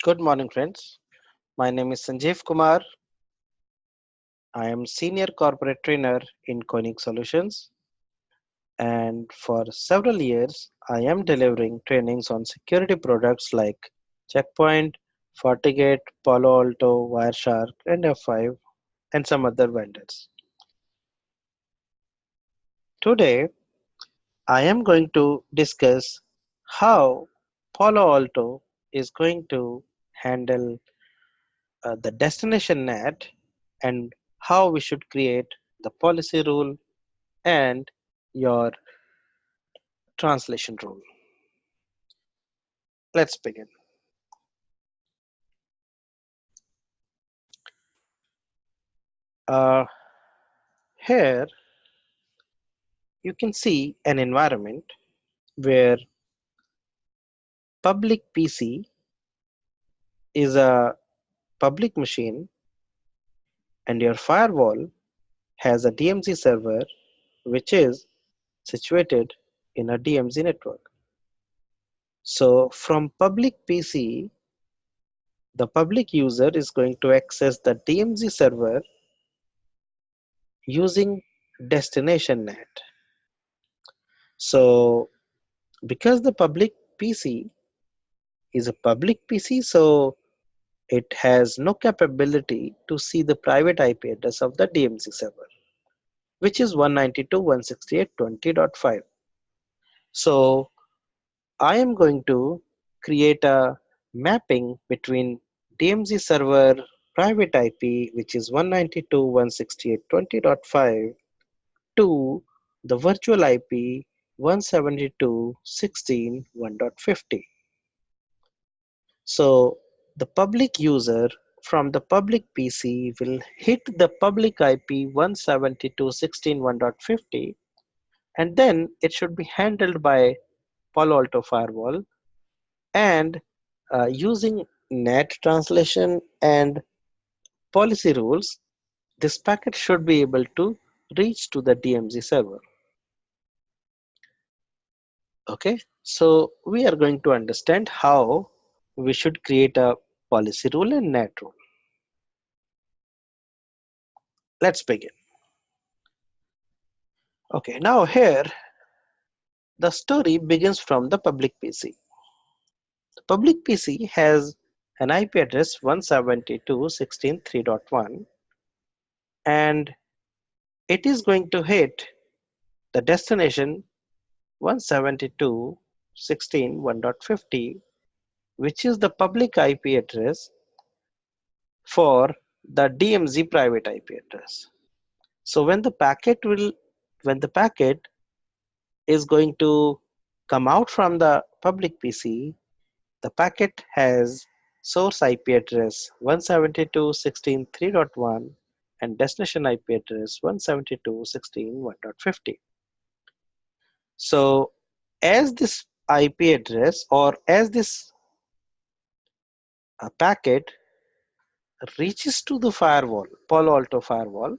Good morning, friends. My name is Sanjeev Kumar. I am Senior Corporate Trainer in Koenig Solutions, and for several years, I am delivering trainings on security products like Checkpoint, FortiGate, Palo Alto, Wireshark, and F5, and some other vendors. Today, I am going to discuss how Palo Alto is going to handle the destination NAT and how we should create the policy rule and your translation rule. Let's begin. Uh, Here you can see an environment where public PC is a public machine and your firewall has a DMZ server which is situated in a DMZ network. So from public PC, the public user is going to access the DMZ server using destination NAT. So because the public PC is a public PC, so it has no capability to see the private IP address of the DMZ server, which is 192.168.20.5. So I am going to create a mapping between DMZ server private IP, which is 192.168.20.5, to the virtual IP 172.16.1.50. So the public user from the public PC will hit the public IP 172.16.1.50, and then it should be handled by Palo Alto firewall, and using NAT translation and policy rules, this packet should be able to reach to the DMZ server. Okay, so we are going to understand how we should create a policy rule and NAT rule. Let's begin. Okay, now here the story begins from the public PC. The public PC has an IP address 172.16.3.1, and it is going to hit the destination 172.16.1.50, which is the public IP address for the DMZ private IP address. So when the packet is going to come out from the public PC, the packet has source IP address 172.16.3.1 and destination IP address 172.16.1.50. So as this IP address, or as this packet reaches to the firewall, Palo Alto firewall,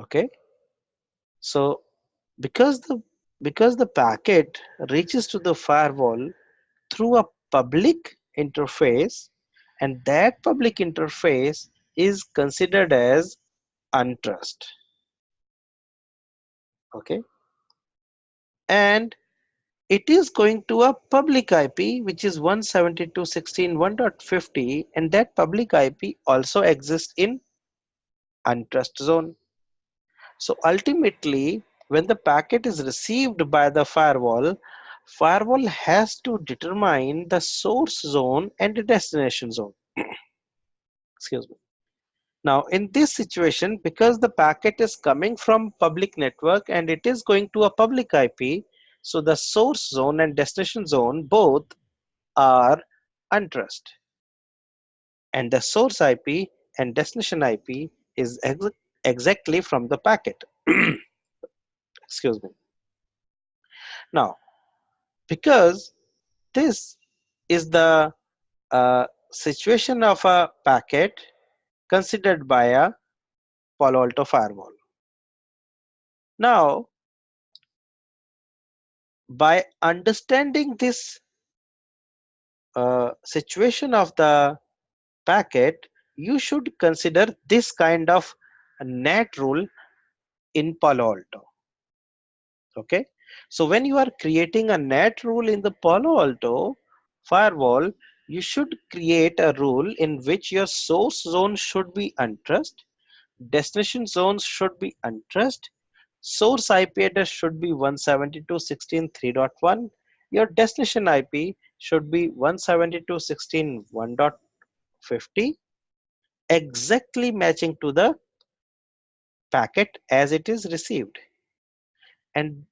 okay, so because the because the packet reaches to the firewall through a public interface, and that public interface is considered as untrust. Okay, and it is going to a public IP which is 172.16.1.50, and that public IP also exists in untrust zone. So ultimately, when the packet is received by the firewall has to determine the source zone and the destination zone. Excuse me. Now, in this situation, because the packet is coming from public network and it is going to a public IP, so the source zone and destination zone both are untrust. And the source IP and destination IP is exactly from the packet. Excuse me. Now, because this is the situation of a packet considered by a Palo Alto firewall. Now, by understanding this situation of the packet, you should consider this kind of NAT rule in Palo Alto. Okay, so when you are creating a NAT rule in the Palo Alto firewall, you should create a rule in which your source zone should be untrust, destination zones should be untrust, source IP address should be 172.16.3.1, your destination IP should be 172.16.1.50, exactly matching to the packet as it is received. And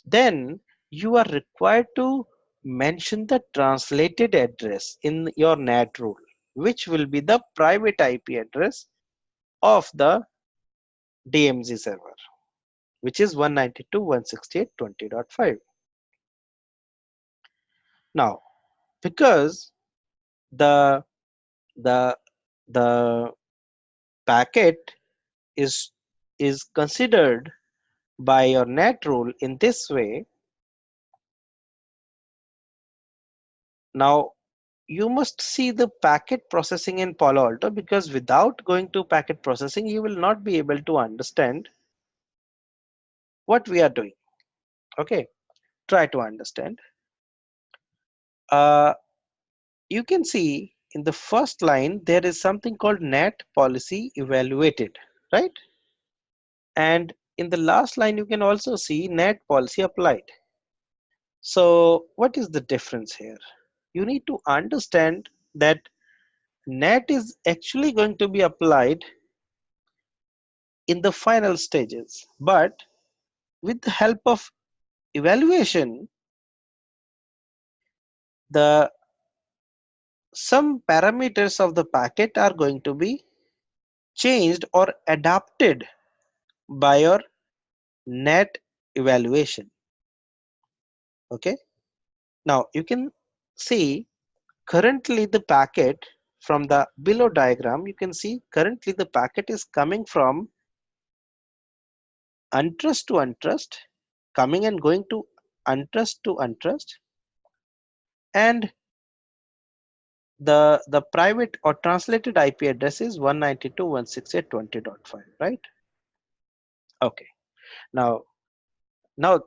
then you are required to mention the translated address in your NAT rule, which will be the private IP address of the DMZ server, which is 192.168.20.5. Now, because the the the packet is is considered by your NAT rule in this way, now you must see the packet processing in Palo Alto, because without going to packet processing, you will not be able to understand what we are doing. Okay, try to understand. Uh, you can see in the first line there is something called NAT policy evaluated, right? And in the last line you can also see NAT policy applied. So what is the difference here? You need to understand that NAT is actually going to be applied in the final stages, but with the help of evaluation, the some parameters of the packet are going to be changed or adapted by your NAT evaluation. Okay, now you can see currently the packet from the below diagram, you can see currently the packet is coming from untrust to untrust, coming and going to untrust to untrust, and the private or translated IP address is 192.168.20.5, right? Okay, now now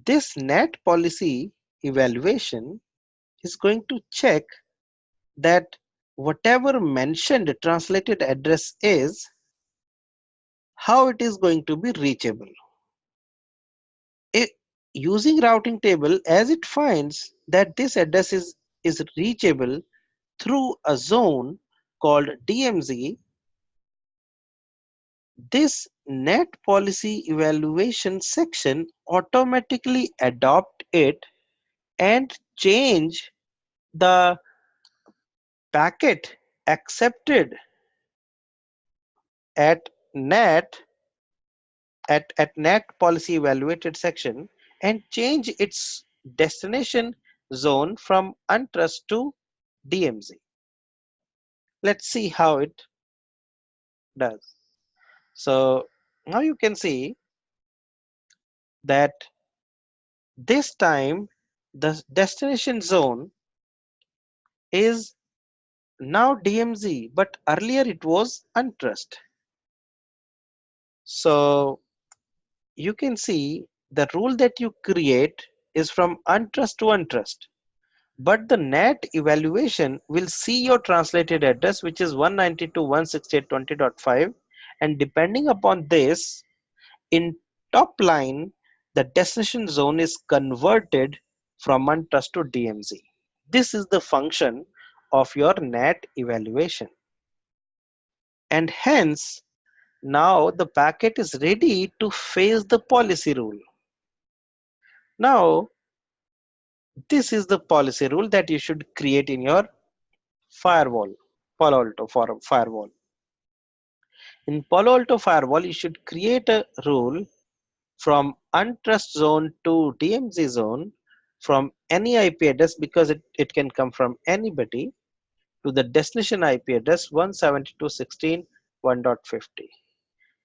this NAT policy evaluation is going to check that whatever mentioned translated address is, how it is going to be reachable. It, using routing table, as it finds that this address is reachable through a zone called DMZ, this NAT policy evaluation section automatically adopt it and change the packet accepted at NAT at NAT policy evaluated section and change its destination zone from untrust to DMZ. Let's see how it does. So now you can see that this time the destination zone is now DMZ, but earlier it was untrust. So you can see the rule that you create is from untrust to untrust, but the NAT evaluation will see your translated address, which is 192.168.20.5, and depending upon this, in top line the destination zone is converted from untrust to DMZ. This is the function of your NAT evaluation, and hence now the packet is ready to face the policy rule. Now this is the policy rule that you should create in your firewall, Palo Alto for firewall. In Palo Alto firewall, you should create a rule from untrust zone to DMZ zone from any IP address, because it can come from anybody, to the destination IP address 172.16.1.50.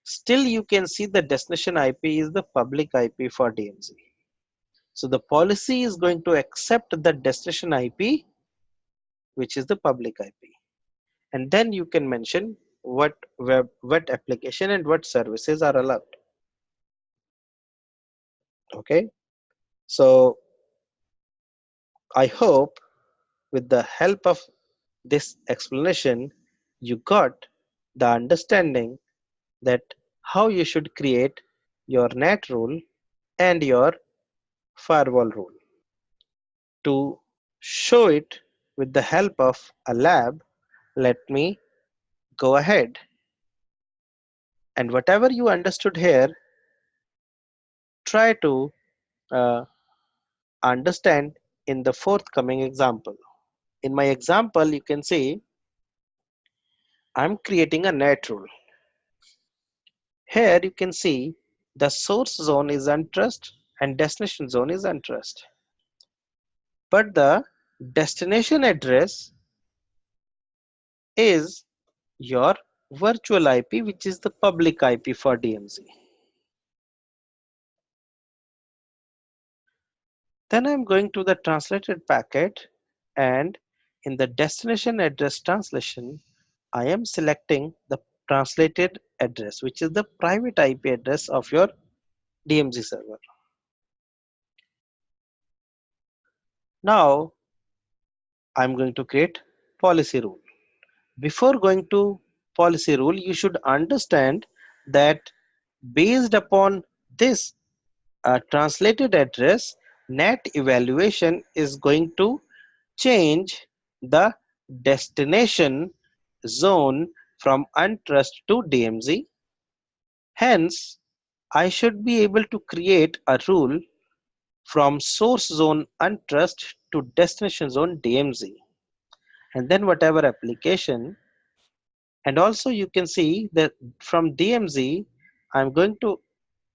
Still you can see the destination IP is the public IP for DMZ. So the policy is going to accept the destination IP which is the public IP. And then you can mention what application and what services are allowed. Okay, so I hope with the help of this explanation you got the understanding that how you should create your NAT rule and your firewall rule. To show it with the help of a lab, let me go ahead, and whatever you understood here, try to uh, understand in the forthcoming example. In my example, you can see I'm creating a NAT rule. Here you can see the source zone is untrust and destination zone is untrust. But the destination address is your virtual IP, which is the public IP for DMZ. Then I'm going to the translated packet, and in the destination address translation, I am selecting the translated address, which is the private IP address of your DMZ server. Now I'm going to create policy rule. Before going to policy rule, you should understand that based upon this translated address, NAT evaluation is going to change the destination zone from untrust to DMZ. Hence, I should be able to create a rule from source zone untrust to destination zone DMZ. And then whatever application, and also you can see that from DMZ, I'm going to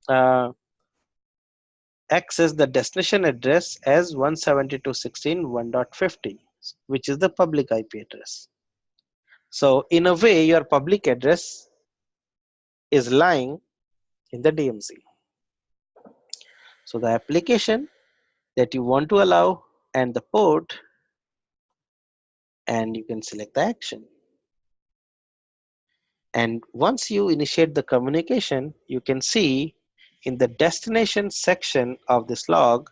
uh, access the destination address as 172.16.1.50, which is the public IP address. So in a way, your public address is lying in the DMZ. So the application that you want to allow and the port, and you can select the action. And once you initiate the communication, you can see in the destination section of this log,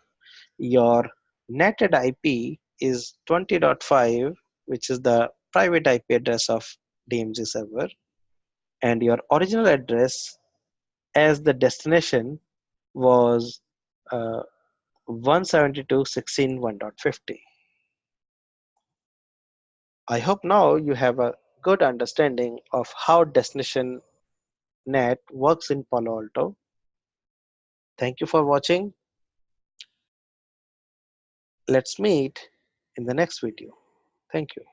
your netted IP is 20.5, which is the private IP address of DMZ server, and your original address as the destination was 172.16.1.50. I hope now you have a good understanding of how destination NAT works in Palo Alto. Thank you for watching. Let's meet in the next video. Thank you.